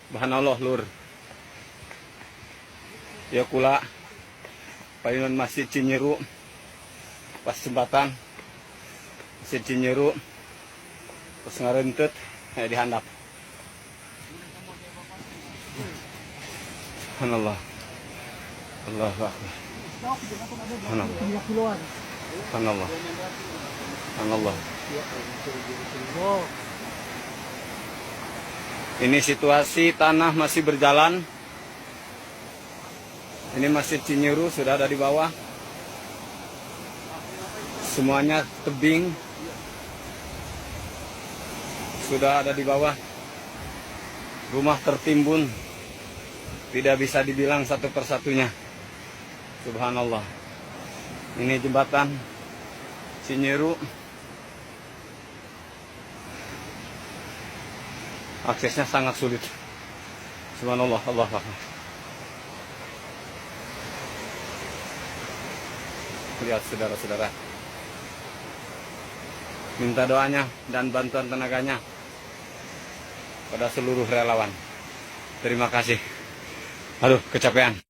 Subhanallah lur. Ya kula payunan Masjid Cinyeru pas jembatan Masjid Cinyeru terus ngarentut dihandap. Subhanallah. Allahu Akbar. Subhanallah. Subhanallah. Subhanallah. Ini situasi tanah masih berjalan. Ini Masjid Cinyeru sudah ada di bawah. Semuanya tebing. Sudah ada di bawah. Rumah tertimbun. Tidak bisa dibilang satu persatunya. Subhanallah. Ini jembatan Cinyeru. Aksesnya sangat sulit. Subhanallah, Allah Akbar. Lihat saudara-saudara. Minta doanya dan bantuan tenaganya pada seluruh relawan. Terima kasih. Aduh, kecapean.